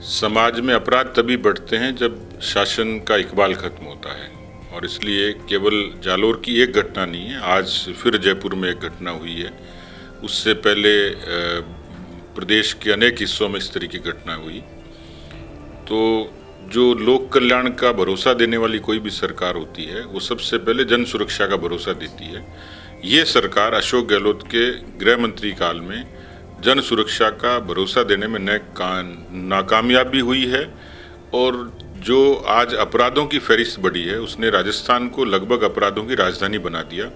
समाज में अपराध तभी बढ़ते हैं जब शासन का इकबाल खत्म होता है। और इसलिए केवल जालोर की एक घटना नहीं है, आज फिर जयपुर में एक घटना हुई है। उससे पहले प्रदेश के अनेक हिस्सों में इस तरह की घटना हुई। तो जो लोक कल्याण का भरोसा देने वाली कोई भी सरकार होती है वो सबसे पहले जन सुरक्षा का भरोसा देती है। ये सरकार अशोक गहलोत के गृह मंत्री काल में जन सुरक्षा का भरोसा देने में नाकामयाब भी हुई है। और जो आज अपराधों की फहरिस्त बढ़ी है उसने राजस्थान को लगभग अपराधों की राजधानी बना दिया।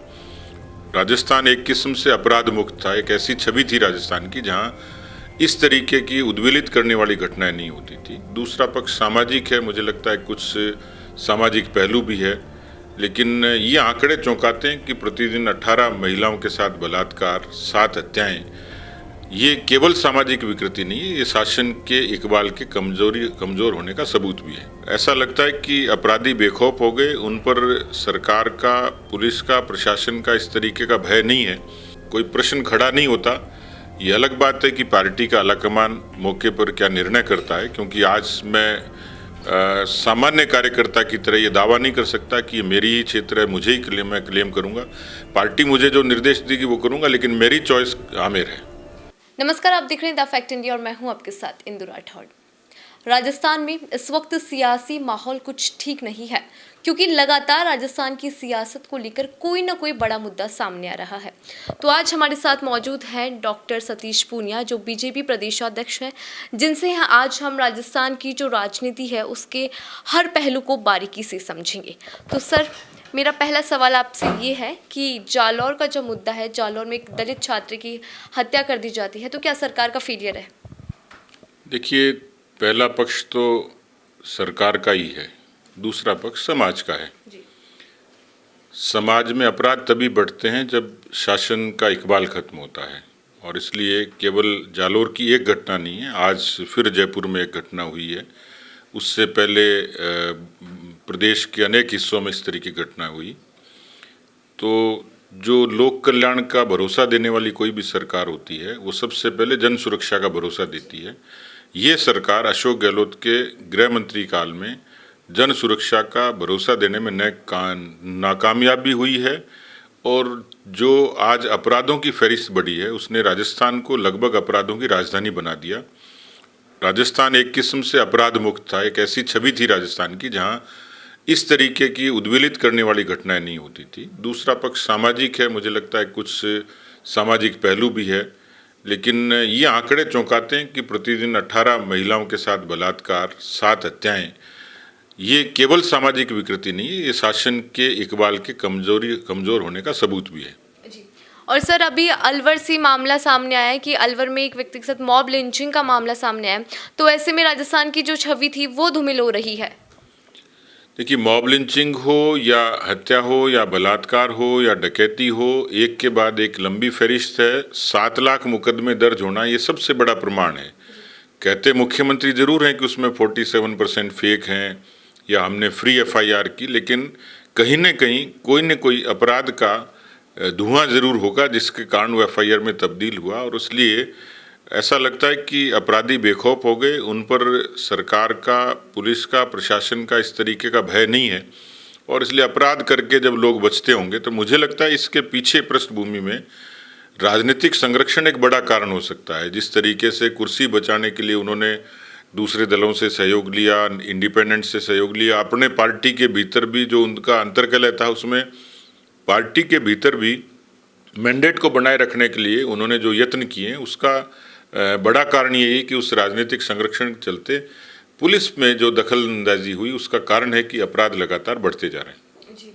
राजस्थान एक किस्म से अपराध मुक्त था, एक ऐसी छवि थी राजस्थान की जहां इस तरीके की उद्वेलित करने वाली घटनाएं नहीं होती थी। दूसरा पक्ष सामाजिक है, मुझे लगता है कुछ सामाजिक पहलू भी है, लेकिन ये आंकड़े चौंकाते हैं कि प्रतिदिन 18 महिलाओं के साथ बलात्कार, 7 हत्याएं, ये केवल सामाजिक विकृति नहीं है, ये शासन के इकबाल के कमजोर होने का सबूत भी है। ऐसा लगता है कि अपराधी बेखौफ हो गए, उन पर सरकार का, पुलिस का, प्रशासन का इस तरीके का भय नहीं है, कोई प्रश्न खड़ा नहीं होता। ये अलग बात है कि पार्टी का आलाकमान मौके पर क्या निर्णय करता है, क्योंकि आज मैं सामान्य कार्यकर्ता की तरह ये दावा नहीं कर सकता कि ये मेरी ही क्षेत्र है, मुझे ही मैं क्लेम करूंगा। पार्टी मुझे जो निर्देश देगी वो करूंगा, लेकिन मेरी चॉइस आमिर है। नमस्कार, आप देख रहे हैं द फैक्ट इंडिया और मैं हूं आपके साथ इंदु राठौड़। राजस्थान में इस वक्त सियासी माहौल कुछ ठीक नहीं है, क्योंकि लगातार राजस्थान की सियासत को लेकर कोई ना कोई बड़ा मुद्दा सामने आ रहा है। तो आज हमारे साथ मौजूद हैं डॉक्टर सतीश पूनिया, जो बीजेपी प्रदेशाध्यक्ष हैं, जिनसे आज हम राजस्थान की जो राजनीति है उसके हर पहलू को बारीकी से समझेंगे। तो सर, मेरा पहला सवाल आपसे ये है कि जालौर का जो मुद्दा है, जालौर में एक दलित छात्र की हत्या कर दी जाती है, तो क्या सरकार का फेलियर है? देखिए, पहला पक्ष तो सरकार का ही है, दूसरा पक्ष समाज का है। समाज में अपराध तभी बढ़ते हैं जब शासन का इकबाल खत्म होता है। और इसलिए केवल जालोर की एक घटना नहीं है, आज फिर जयपुर में एक घटना हुई है। उससे पहले प्रदेश के अनेक हिस्सों में इस तरह की घटना हुई। तो जो लोक कल्याण का भरोसा देने वाली कोई भी सरकार होती है वो सबसे पहले जन सुरक्षा का भरोसा देती है। ये सरकार अशोक गहलोत के गृह मंत्री काल में जन सुरक्षा का भरोसा देने में नाकामयाब भी हुई है। और जो आज अपराधों की फहरिस्त बढ़ी है उसने राजस्थान को लगभग अपराधों की राजधानी बना दिया। राजस्थान एक किस्म से अपराध मुक्त था, एक ऐसी छवि थी राजस्थान की जहां इस तरीके की उद्वेलित करने वाली घटनाएं नहीं होती थी। दूसरा पक्ष सामाजिक है, मुझे लगता है कुछ सामाजिक पहलू भी है, लेकिन ये आंकड़े चौंकाते हैं कि प्रतिदिन 18 महिलाओं के साथ बलात्कार, 7 हत्याएं, ये केवल सामाजिक विकृति नहीं है, ये शासन के इकबाल के कमजोर होने का सबूत भी है। और सर, अभी अलवर से मामला सामने आया है कि अलवर में एक व्यक्ति के साथ मॉब लिंचिंग का मामला सामने आया है, तो ऐसे में राजस्थान की जो छवि थी वो धूमिल हो रही है। देखिए, मॉब लिंचिंग हो या हत्या हो या बलात्कार हो या डकैती हो, एक के बाद एक लंबी फहरिस्त है। 7 लाख मुकदमे दर्ज होना ये सबसे बड़ा प्रमाण है। कहते मुख्यमंत्री जरूर हैं कि उसमें 47% फेक हैं या हमने फ्री FIR की, लेकिन कहीं न कहीं कोई न कोई अपराध का धुआं जरूर होगा जिसके कारण वो FIR में तब्दील हुआ। और इसलिए ऐसा लगता है कि अपराधी बेखौफ हो गए, उन पर सरकार का, पुलिस का, प्रशासन का इस तरीके का भय नहीं है। और इसलिए अपराध करके जब लोग बचते होंगे तो मुझे लगता है इसके पीछे पृष्ठभूमि में राजनीतिक संरक्षण एक बड़ा कारण हो सकता है। जिस तरीके से कुर्सी बचाने के लिए उन्होंने दूसरे दलों से सहयोग लिया, इंडिपेंडेंट से सहयोग लिया, अपने पार्टी के भीतर भी जो उनका अंतर्कलह था उसमें पार्टी के भीतर भी मैंडेट को बनाए रखने के लिए उन्होंने जो यत्न किए, उसका बड़ा कारण ये है कि उस राजनीतिक संरक्षण के चलते पुलिस में जो दखलंदाजी हुई उसका कारण है कि अपराध लगातार बढ़ते जा रहे हैं। जी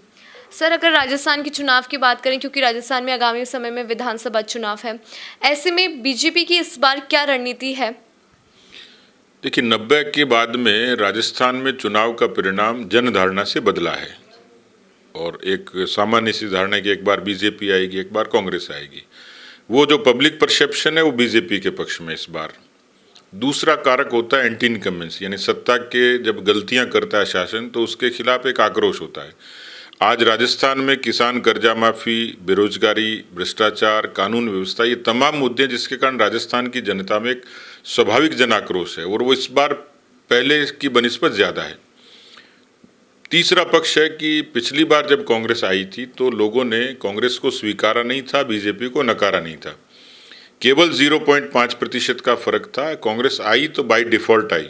सर, अगर राजस्थान के चुनाव की बात करें, क्योंकि राजस्थान में आगामी समय में विधानसभा चुनाव है, ऐसे में बीजेपी की इस बार क्या रणनीति है? देखिए, 90 के बाद में राजस्थान में चुनाव का परिणाम जनधारणा से बदला है। और एक सामान्य सी धारणा है कि एक बार बीजेपी आएगी, एक बार कांग्रेस आएगी। वो जो पब्लिक परसेप्शन है वो बीजेपी के पक्ष में इस बार। दूसरा कारक होता है एंटी इनकम्बेंसी, यानी सत्ता के जब गलतियां करता है शासन तो उसके खिलाफ एक आक्रोश होता है। आज राजस्थान में किसान कर्जा माफी, बेरोजगारी, भ्रष्टाचार, कानून व्यवस्था, ये तमाम मुद्दे जिसके कारण राजस्थान की जनता में एक स्वाभाविक जन आक्रोश है। और वो इस बार पहले की बनिस्बत ज़्यादा है। तीसरा पक्ष है कि पिछली बार जब कांग्रेस आई थी तो लोगों ने कांग्रेस को स्वीकारा नहीं था, बीजेपी को नकारा नहीं था। केवल 0.5% का फर्क था। कांग्रेस आई तो बाय डिफॉल्ट आई।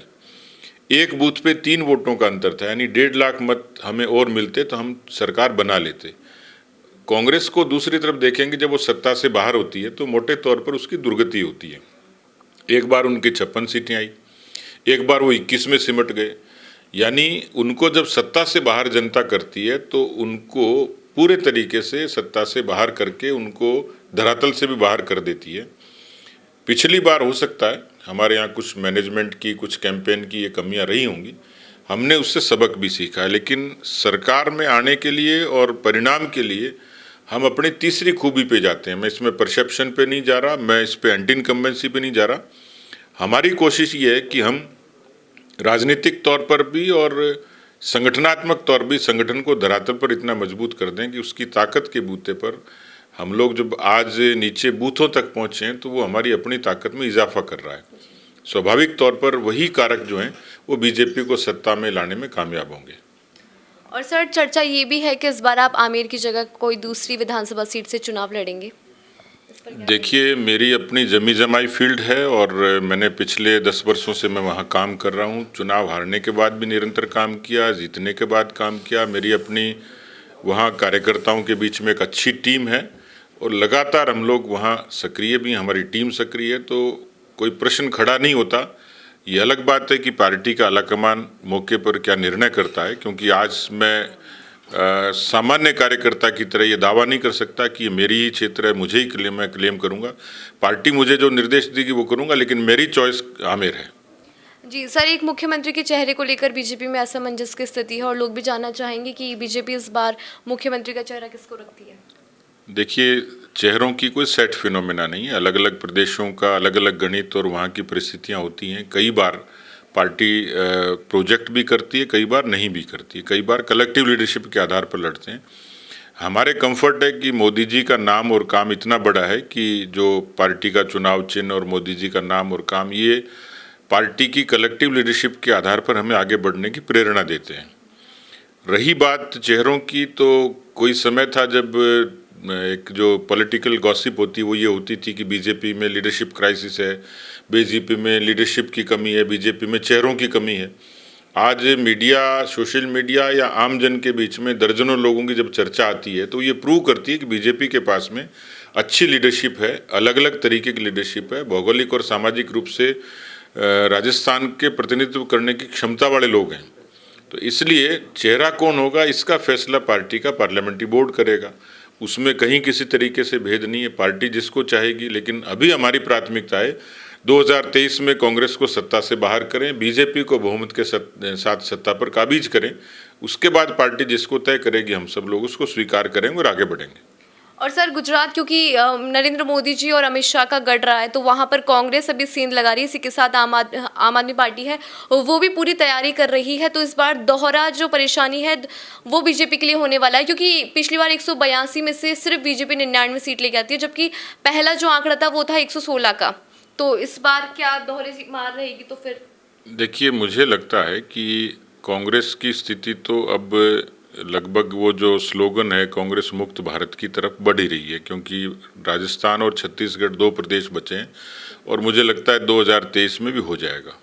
एक बूथ पे 3 वोटों का अंतर था, यानी 1.5 लाख मत हमें और मिलते तो हम सरकार बना लेते। कांग्रेस को दूसरी तरफ देखेंगे, जब वो सत्ता से बाहर होती है तो मोटे तौर पर उसकी दुर्गति होती है। एक बार उनकी 56 सीटें आई, एक बार वो 21 में सिमट गए। यानी उनको जब सत्ता से बाहर जनता करती है तो उनको पूरे तरीके से सत्ता से बाहर करके उनको धरातल से भी बाहर कर देती है। पिछली बार हो सकता है हमारे यहाँ कुछ मैनेजमेंट की, कुछ कैंपेन की ये कमियां रही होंगी, हमने उससे सबक भी सीखा है। लेकिन सरकार में आने के लिए और परिणाम के लिए हम अपनी तीसरी खूबी पे जाते हैं। मैं इसमें परसेप्शन पे नहीं जा रहा, मैं इस पे एंटी इनकम्बेंसी पे नहीं जा रहा। हमारी कोशिश ये है कि हम राजनीतिक तौर पर भी और संगठनात्मक तौर भी संगठन को धरातल पर इतना मजबूत कर दें कि उसकी ताकत के बूते पर हम लोग जब आज नीचे बूथों तक पहुँचे हैं तो वो हमारी अपनी ताकत में इजाफा कर रहा है। स्वाभाविक तौर पर वही कारक जो हैं वो बीजेपी को सत्ता में लाने में कामयाब होंगे। और सर, चर्चा ये भी है कि इस बार आप आमेर की जगह कोई दूसरी विधानसभा सीट से चुनाव लड़ेंगे। देखिए, मेरी अपनी जमी जमाई फील्ड है और मैंने पिछले 10 वर्षों से मैं वहाँ काम कर रहा हूँ। चुनाव हारने के बाद भी निरंतर काम किया, जीतने के बाद काम किया। मेरी अपनी वहाँ कार्यकर्ताओं के बीच में एक अच्छी टीम है और लगातार हम लोग वहाँ सक्रिय भी हैं, हमारी टीम सक्रिय है, तो कोई प्रश्न खड़ा नहीं होता। ये अलग बात है कि पार्टी का आलाकमान मौके पर क्या निर्णय करता है, क्योंकि आज मैं सामान्य कार्यकर्ता की तरह ये दावा नहीं कर सकता कि ये मेरी ही क्षेत्र है, मुझे ही मैं क्लेम करूंगा। पार्टी मुझे जो निर्देश देगी वो करूंगा, लेकिन मेरी चॉइस आमेर है। जी सर, एक मुख्यमंत्री के चेहरे को लेकर बीजेपी में असमंजस की स्थिति है और लोग भी जानना चाहेंगे कि बीजेपी इस बार मुख्यमंत्री का चेहरा किसको रखती है। देखिए, चेहरों की कोई सेट फिनोमेना नहीं है। अलग अलग प्रदेशों का अलग अलग गणित और वहाँ की परिस्थितियाँ होती हैं। कई बार पार्टी प्रोजेक्ट भी करती है, कई बार नहीं भी करती है, कई बार कलेक्टिव लीडरशिप के आधार पर लड़ते हैं। हमारे कंफर्ट है कि मोदी जी का नाम और काम इतना बड़ा है कि जो पार्टी का चुनाव चिन्ह और मोदी जी का नाम और काम, ये पार्टी की कलेक्टिव लीडरशिप के आधार पर हमें आगे बढ़ने की प्रेरणा देते हैं। रही बात चेहरों की, तो कोई समय था जब एक जो पॉलिटिकल गॉसिप होती वो ये होती थी कि बीजेपी में लीडरशिप क्राइसिस है, बीजेपी में लीडरशिप की कमी है, बीजेपी में चेहरों की कमी है। आज मीडिया, सोशल मीडिया या आम जन के बीच में दर्जनों लोगों की जब चर्चा आती है तो ये प्रूव करती है कि बीजेपी के पास में अच्छी लीडरशिप है, अलग अलग तरीके की लीडरशिप है। भौगोलिक और सामाजिक रूप से राजस्थान के प्रतिनिधित्व करने की क्षमता वाले लोग हैं। तो इसलिए चेहरा कौन होगा इसका फैसला पार्टी का पार्लियामेंट्री बोर्ड करेगा। उसमें कहीं किसी तरीके से भेद नहीं है, पार्टी जिसको चाहेगी। लेकिन अभी हमारी प्राथमिकता है 2023 में कांग्रेस को सत्ता से बाहर करें, बीजेपी को बहुमत के साथ सत्ता पर काबिज करें। उसके बाद पार्टी जिसको तय करेगी हम सब लोग उसको स्वीकार करेंगे और आगे बढ़ेंगे। और सर, गुजरात क्योंकि नरेंद्र मोदी जी और अमित शाह का गढ़ रहा है, तो वहाँ पर कांग्रेस अभी सेंध लगा रही है। इसी के साथ आम आदमी पार्टी है, वो भी पूरी तैयारी कर रही है। तो इस बार दोहरा जो परेशानी है वो बीजेपी के लिए होने वाला है, क्योंकि पिछली बार 182 में से सिर्फ बीजेपी 99 सीट लेके आती है, जबकि पहला जो आंकड़ा था वो था 116 का। तो इस बार क्या दोहरे मार रहेगी? तो फिर देखिए, मुझे लगता है कि कांग्रेस की स्थिति तो अब लगभग वो जो स्लोगन है कांग्रेस मुक्त भारत की तरफ बढ़ ही रही है, क्योंकि राजस्थान और छत्तीसगढ़ 2 प्रदेश बचे हैं और मुझे लगता है 2023 में भी हो जाएगा।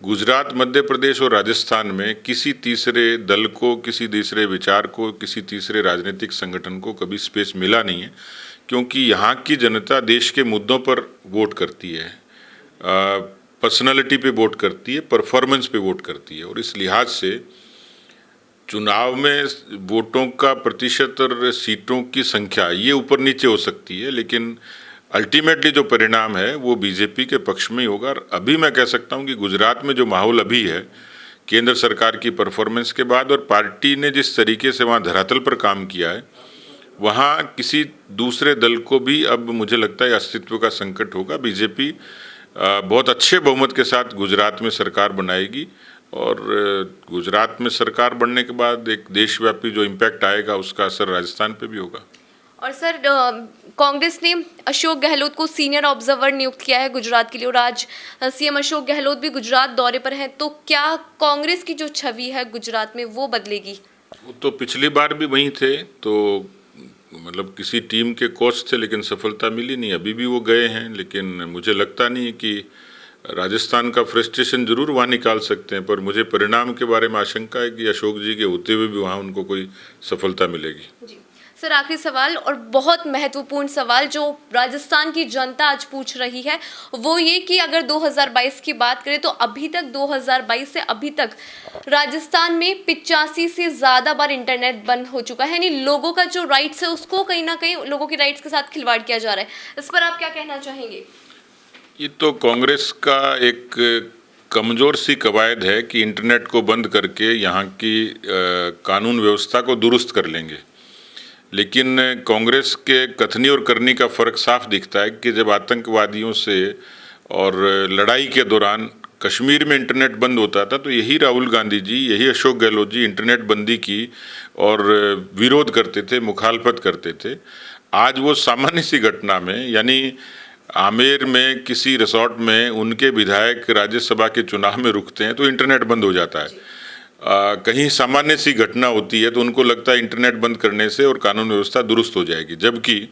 गुजरात, मध्य प्रदेश और राजस्थान में किसी तीसरे दल को, किसी तीसरे विचार को, किसी तीसरे राजनीतिक संगठन को कभी स्पेस मिला नहीं है, क्योंकि यहाँ की जनता देश के मुद्दों पर वोट करती है, पर्सनालिटी पे वोट करती है, परफॉर्मेंस पे वोट करती है। और इस लिहाज से चुनाव में वोटों का प्रतिशत और सीटों की संख्या ये ऊपर नीचे हो सकती है, लेकिन अल्टीमेटली जो परिणाम है वो बीजेपी के पक्ष में ही होगा। और अभी मैं कह सकता हूँ कि गुजरात में जो माहौल अभी है केंद्र सरकार की परफॉर्मेंस के बाद और पार्टी ने जिस तरीके से वहाँ धरातल पर काम किया है, वहाँ किसी दूसरे दल को भी अब मुझे लगता है अस्तित्व का संकट होगा। बीजेपी बहुत अच्छे बहुमत के साथ गुजरात में सरकार बनाएगी और गुजरात में सरकार बनने के बाद एक देशव्यापी जो इम्पैक्ट आएगा उसका असर राजस्थान पे भी होगा। और सर कांग्रेस ने अशोक गहलोत को सीनियर ऑब्जर्वर नियुक्त किया है गुजरात के लिए और आज सीएम अशोक गहलोत भी गुजरात दौरे पर हैं, तो क्या कांग्रेस की जो छवि है गुजरात में वो बदलेगी? वो तो पिछली बार भी वहीं थे, तो मतलब किसी टीम के कोच थे लेकिन सफलता मिली नहीं। अभी भी वो गए हैं, लेकिन मुझे लगता नहीं कि राजस्थान का फ्रस्ट्रेशन जरूर वहाँ निकाल सकते हैं, पर मुझे परिणाम के बारे में आशंका है कि अशोक जी के होते हुए भी वहाँ उनको कोई सफलता मिलेगी। जी सर, आखिरी सवाल और बहुत महत्वपूर्ण सवाल जो राजस्थान की जनता आज पूछ रही है वो ये कि अगर 2022 की बात करें तो अभी तक 2022 से अभी तक राजस्थान में 85 से ज़्यादा बार इंटरनेट बंद हो चुका है, यानी लोगों का जो राइट्स है उसको कहीं ना कहीं लोगों की राइट्स के साथ खिलवाड़ किया जा रहा है। इस पर आप क्या कहना चाहेंगे? ये तो कांग्रेस का एक कमज़ोर सी कवायद है कि इंटरनेट को बंद करके यहाँ की कानून व्यवस्था को दुरुस्त कर लेंगे, लेकिन कांग्रेस के कथनी और करनी का फ़र्क साफ दिखता है कि जब आतंकवादियों से और लड़ाई के दौरान कश्मीर में इंटरनेट बंद होता था तो यही राहुल गांधी जी, यही अशोक गहलोत जी इंटरनेट बंदी की और विरोध करते थे, मुखालफत करते थे। आज वो सामान्य सी घटना में, यानी आमेर में किसी रिसोर्ट में उनके विधायक राज्यसभा के चुनाव में रुकते हैं तो इंटरनेट बंद हो जाता है। कहीं सामान्य सी घटना होती है तो उनको लगता है इंटरनेट बंद करने से और कानून व्यवस्था दुरुस्त हो जाएगी, जबकि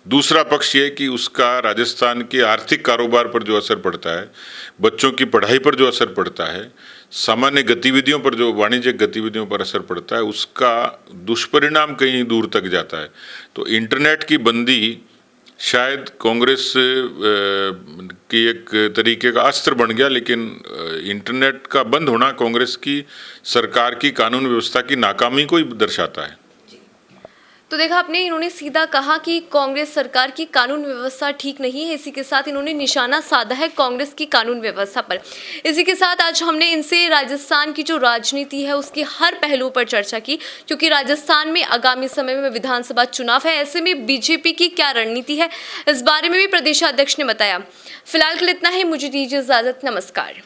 दूसरा पक्ष ये कि उसका राजस्थान के आर्थिक कारोबार पर जो असर पड़ता है, बच्चों की पढ़ाई पर जो असर पड़ता है, सामान्य गतिविधियों पर जो वाणिज्यिक गतिविधियों पर असर पड़ता है, उसका दुष्परिणाम कहीं दूर तक जाता है। तो इंटरनेट की बंदी शायद कांग्रेस की एक तरीके का अस्त्र बन गया, लेकिन इंटरनेट का बंद होना कांग्रेस की सरकार की कानून व्यवस्था की नाकामी को ही दर्शाता है। तो देखा आपने, इन्होंने सीधा कहा कि कांग्रेस सरकार की कानून व्यवस्था ठीक नहीं है। इसी के साथ इन्होंने निशाना साधा है कांग्रेस की कानून व्यवस्था पर। इसी के साथ आज हमने इनसे राजस्थान की जो राजनीति है उसकी हर पहलू पर चर्चा की, क्योंकि राजस्थान में आगामी समय में विधानसभा चुनाव है। ऐसे में बीजेपी की क्या रणनीति है, इस बारे में भी प्रदेशाध्यक्ष ने बताया। फिलहाल के लिए इतना ही, मुझे दीजिए इजाजत, नमस्कार।